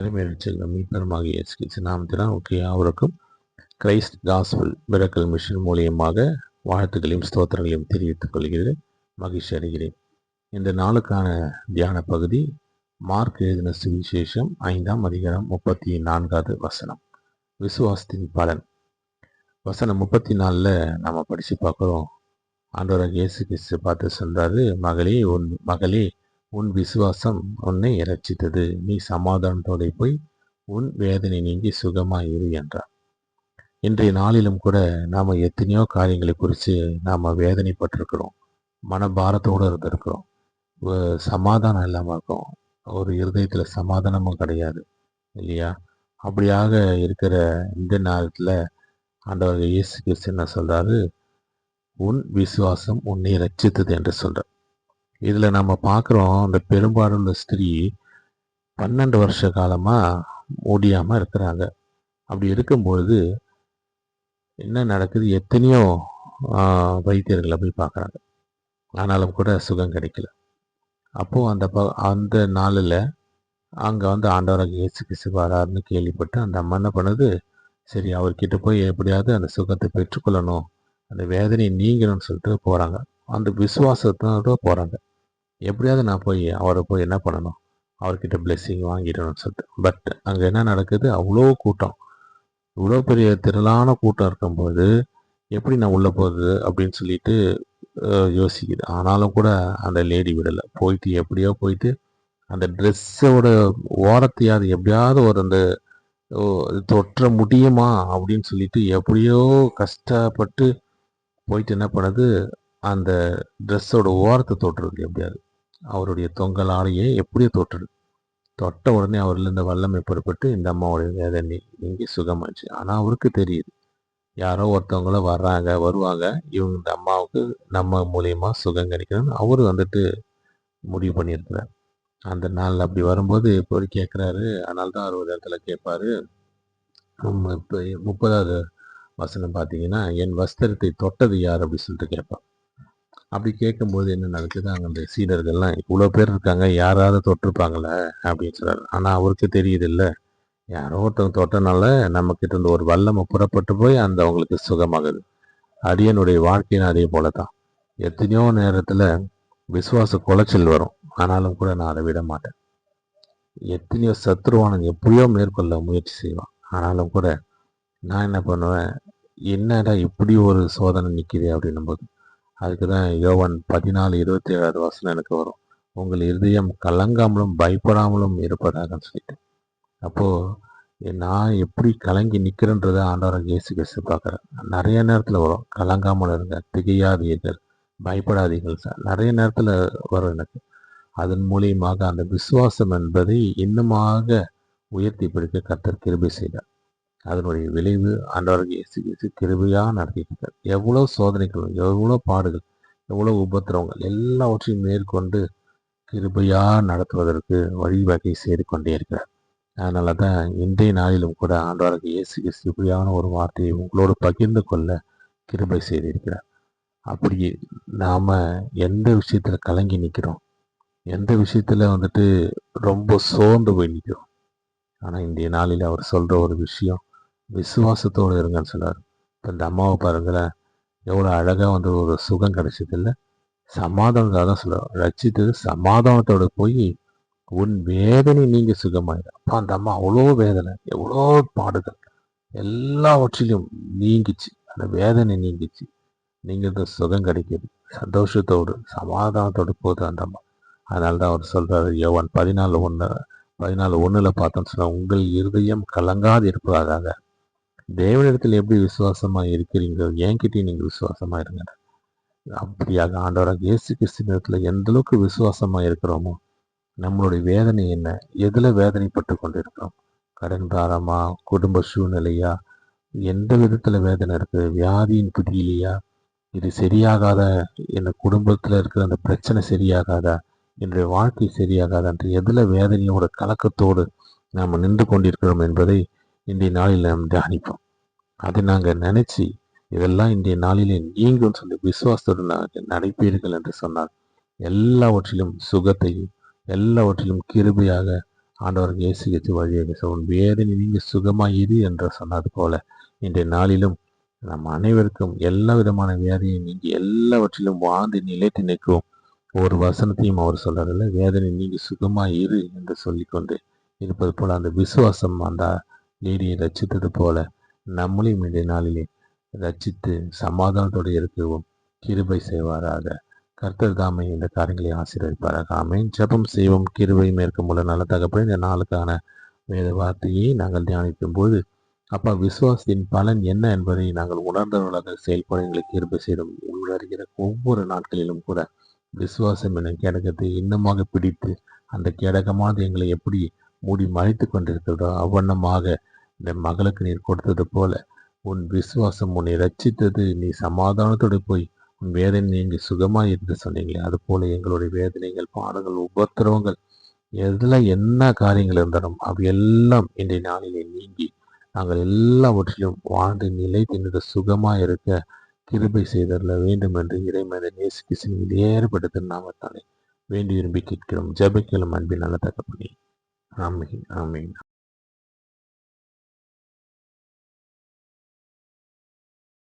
மீட்பருமாகிய இயேசு கிறிஸ்து நாமத்தினால் யாவருக்கும் கிரைஸ்ட் காஸ்பல் மிரக்கல் மிஷன் மூலியமாக வாழ்த்துக்களையும் ஸ்தோத்திரங்களையும் தெரிவித்துக் கொள்கிறேன். மகிழ்ச்சி அடைகிறேன். இந்த நாளுக்கான தியான பகுதி மார்க் எழுதின சுவிசேஷம் 5ஆம் அதிகாரம் 34வது வசனம். விசுவாசத்தின் பலன். வசனம் 34 நம்ம படித்து பார்க்குறோம். ஆண்டவராக இயேசு கிறிஸ்து பார்த்து சொல்றாரு, மகளே உன் விசுவாசம் உன்னை இரட்சித்தது, நீ சமாதானத்தோட போய் உன் வேதனை நீங்கி சுகமாயிரு என்றார். இன்றைய நாளிலும் கூட நாம் எத்தனையோ காரியங்களை குறித்து நாம் வேதனைப்பட்டிருக்கிறோம், மனபாரத்தோடு இருந்திருக்கிறோம், சமாதானம் இல்லாமல் இருக்கோம், ஒரு இருதயத்தில் சமாதானமும் கிடையாது இல்லையா? அப்படியாக இருக்கிற இந்த நேரத்தில் ஆண்டவர் இயேசு கிறிஸ்து என்ன சொல்றாரு, உன் விசுவாசம் உன்னை ரட்சித்தது என்று சொல்றார். இதில் நம்ம பார்க்குறோம், அந்த பெரும்பாலுள்ள ஸ்திரீ 12 வருஷ காலமாக முடியாமல் இருக்கிறாங்க. அப்படி இருக்கும்பொழுது என்ன நடக்குது, எத்தனையோ வைத்தியர்களை போய் பார்க்குறாங்க, ஆனாலும் கூட சுகம் கிடைக்கல. அப்போது அந்த நாளில் அங்கே ஆண்டவராக இயேசு கிறிஸ்து வராருன்னு கேள்விப்பட்டு அந்த அம்மா என்ன பண்ணுது, சரி அவர்கிட்ட போய் எப்படியாவது அந்த சுகத்தை பெற்றுக்கொள்ளணும், அந்த வேதனையை நீங்கணும்னு சொல்லிட்டு போகிறாங்க. அந்த விசுவாசத்தோட போகிறாங்க. எப்படியாவது நான் போய் அவரை போய் என்ன பண்ணணும், அவர்கிட்ட பிளெஸ்ஸிங் வாங்கிடணும்னு சொல்லிட்டு. பட் அங்கே என்ன நடக்குது, அவ்வளோ கூட்டம், இவ்வளோ பெரிய திரளான கூட்டம் இருக்கும்போது எப்படி நான் உள்ளே போகுது அப்படின்னு சொல்லிட்டு யோசிக்குது. ஆனாலும் கூட அந்த லேடி விடலை. போயிட்டு எப்படியோ போயிட்டு அந்த ட்ரெஸ்ஸோட ஓரத்தையாவது எப்படியாவது ஒரு அந்த தொற்ற முடியுமா அப்படின்னு சொல்லிட்டு எப்படியோ கஷ்டப்பட்டு போயிட்டு என்ன பண்ணுது, அந்த ட்ரெஸ்ஸோட ஓரத்தை தொட்டுருக்கு. எப்படியாவது அவருடைய தொங்கல் ஆடையை எப்படியோ தொட்ட உடனே அவர்லேருந்து வல்லமை புறப்பட்டு இந்த அம்மாவுடைய வேதனை நீங்கி சுகமாச்சு. ஆனால் அவருக்கு தெரியுது, யாரோ ஒருத்தவங்கள வருவாங்க, இவங்க இந்த அம்மாவுக்கு நம்ம மூலியமாக சுகம் கிடைக்கணும்னு அவர் முடிவு பண்ணியிருக்கிறார். அந்த நாள் அப்படி வரும்போது எப்படி கேட்குறாரு, அதனால தான் 60 இடத்துல கேட்பாரு. இப்போ 30வது வசனம் பார்த்தீங்கன்னா, என் வஸ்திரத்தை தொட்டது யார் அப்படி சொல்லிட்டு கேட்பார். அப்படி கேட்கும்போது என்ன நடக்குது, அங்கே அந்த சீடர்கள்லாம் இவ்வளோ பேர் இருக்காங்க, யாராவது தொட்டிருப்பாங்களே அப்படின்னு சொல்கிறார். ஆனால் அவருக்கு தெரியுது இல்லை, யாரோ ஒருத்தவங்க தொட்டனால நம்மக்கிட்ட இருந்து ஒரு வல்லமை புறப்பட்டு போய் அவங்களுக்கு சுகமாகுது. அடியனுடைய வாழ்க்கையும் அதே போல தான். எத்தனையோ நேரத்தில் விசுவாச குலைச்சல் வரும், ஆனாலும் கூட நான் அதை விட மாட்டேன். எத்தனையோ சத்ருவானன் எப்படியோ மேற்கொள்ள முயற்சி செய்வான், ஆனாலும் கூட நான் என்ன பண்ணுவேன், என்னடா இப்படி ஒரு சோதனை நிற்கிது அப்படின்னும் போது அதுக்கு தான் யோவான் 14:27 வசனம் எனக்கு வரும். உங்கள் இருதயம் கலங்காமலும் பயப்படாமலும் இருப்பதாகன்னு சொல்லிட்டு. அப்போது நான் எப்படி கலங்கி நிற்கிறேன்றதை ஆண்டவராக இயேசு கிறிஸ்து பார்க்குறேன். நிறைய நேரத்தில் வரும், கலங்காமல் இருங்க, திகையாதீர்கள், பயப்படாதீர்கள் சார், நிறைய நேரத்தில் வரும் எனக்கு. அதன் மூலியமாக அந்த விசுவாசம் என்பதை இன்னுமாக உயர்த்தி பிடிக்க கர்த்தர் கிருபை செய்தார். அதனுடைய விளைவு ஆண்டவராகிய இயேசு கிறிஸ்து கிருபையாக நடத்தியிருக்கார். எவ்வளோ சோதனைகள், எவ்வளோ பாடுகள், எவ்வளோ உபத்திரவங்கள் எல்லாவற்றையும் மேற்கொண்டு கிருபையாக நடத்துவதற்கு வழிவகை செய்து கொண்டே இருக்கிறார். அதனால தான் இன்றைய நாளிலும் கூட ஆண்டவராகிய இயேசு கிறிஸ்து இப்படியான ஒரு வார்த்தையை உங்களோடு பகிர்ந்து கொள்ள கிருபை செய்திருக்கிறார். அப்படி நாம் எந்த விஷயத்தில் கலங்கி நிற்கிறோம், எந்த விஷயத்தில் ரொம்ப சோர்ந்து போய் நிற்கிறோம், ஆனால் இன்றைய நாளில் அவர் சொல்கிற ஒரு விஷயம், விசுவாசத்தோடு இருங்கன்னு சொன்னார். இப்போ இந்த அம்மாவை பாருங்களேன், எவ்வளோ அழகாக ஒரு சுகம் கிடைச்சது இல்லை, சமாதானத்தை தான் சொல்லுவார், ரட்சித்தது சமாதானத்தோடு போய் உன் வேதனை நீங்க சுகமாயிடும். அப்போ அந்த அம்மா அவ்வளோ வேதனை, எவ்வளோ பாடுகள் எல்லாவற்றிலும் நீங்கிச்சு, அந்த வேதனை நீங்கிச்சு, நீங்க சுகம் கிடைக்கிது, சந்தோஷத்தோடு சமாதானத்தோடு போகுது அந்த அம்மா. அதனால தான் அவர் சொல்றாரு, யோவான் 14:1 பார்த்தோன்னு சொன்னா, உங்கள் இருதயம் கலங்காது இருப்பதாக தேவனிடத்தில் எப்படி விசுவாசமா இருக்கிறீங்க, என்கிட்டயும் நீங்க விசுவாசமா இருங்க. அப்படியாக ஆண்டவராக இயேசு கிறிஸ்துவிடத்தில் எந்த அளவுக்கு விசுவாசமா இருக்கிறோமோ, நம்மளுடைய வேதனை என்ன, எதுல வேதனைப்பட்டு கொண்டு இருக்கிறோம், கடன் பாரமா, குடும்ப சூழ்நிலையா, எந்த விதத்துல வேதனை இருக்கு, வியாதியின் பிடியிலையா, இது சரியாகாத, என் குடும்பத்துல இருக்கிற அந்த பிரச்சனை சரியாகாதா, என்னுடைய வாழ்க்கை சரியாகாதா என்று எதுல வேதனையோட கலக்கத்தோடு நாம் நின்று கொண்டிருக்கிறோம் என்பதை இன்றைய நாளில் நாம் தியானிப்போம். அதை நாங்கள் நினைச்சு இதெல்லாம் இன்றைய நாளிலே நீங்களும் சொல்லி விசுவாசத்தோடு நடைபெறுங்கள் என்று சொன்னார். எல்லாவற்றிலும் சுகத்தையும் எல்லாவற்றிலும் கிருபையாக ஆண்டவர் இயேசு கிறிஸ்து வழியாக உன் வேதனை நீங்கி சுகமாய் இரு என்று சொன்னது போல இன்றைய நாளிலும் நம் அனைவருக்கும் எல்லா விதமான வேதையை நீங்கி எல்லாவற்றிலும் வாழ்ந்து நிலைத்து நிற்கும் ஒரு வசனத்தையும் அவர் சொல்றதில்ல. வேதனை நீங்கி சுகமாய் இரு என்று சொல்லிக்கொண்டு இருப்பது போல அந்த விசுவாசம் அந்த லேடியை ரட்சித்தது போல நம்மளையும் இன்றைய நாளிலே ரட்சித்து சமாதானத்தோடு இருக்கவும் கிருபை செய்வாராக. கர்த்தர் தாமே இந்த காரியங்களை ஆசீர்வதிப்பாராக. ஆமென். ஜெபம் செய்வோம். கிருபை மேற்கொள்ள நல்ல தகப்பனே, இந்த நாளுக்கான வேத வார்த்தையை நாங்கள் தியானிக்கும் போது அப்பா விசுவாசத்தின் பலன் என்ன என்பதை நாங்கள் உணர்ந்தவர்களாக செயல்பட எங்களுக்கு கிருபை செய்யும். உணர்கிற ஒவ்வொரு நாட்களிலும் கூட விசுவாசம் என கேடகத்தை இன்னுமாக பிடித்து அந்த கேடகமானது எங்களை எப்படி மூடி மறைத்து கொண்டிருக்கிறதோ அவ்வண்ணமாக இந்த மகளுக்கு நீர் கொடுத்தது போல உன் விசுவாசம் உன்னை ரட்சித்தது, நீ சமாதானத்தோடு போய் உன் வேதனை நீங்கி சுகமாக இருந்து சொன்னீங்களே, அது போல எங்களுடைய வேதனைகள், பாடங்கள், உபத்திரவங்கள் எதில் என்ன காரியங்கள் இருந்தாலும் அவையெல்லாம் இன்றைய நாளிலே நீங்கி நாங்கள் எல்லாவற்றிலும் வாழ்ந்து நிலை தின்று சுகமாக இருக்க கிருபை செய்தரல வேண்டும் என்று இறைமனிதன் இயேசு கிறிஸ்துவின் ஏற்படுத்த நாமத்தாலே வேண்டி விரும்பி கேட்கிறோம். ஜெபிக்கிறோம் அன்பின் நல்ல தகப்பனே. ஆமென், ஆமென்.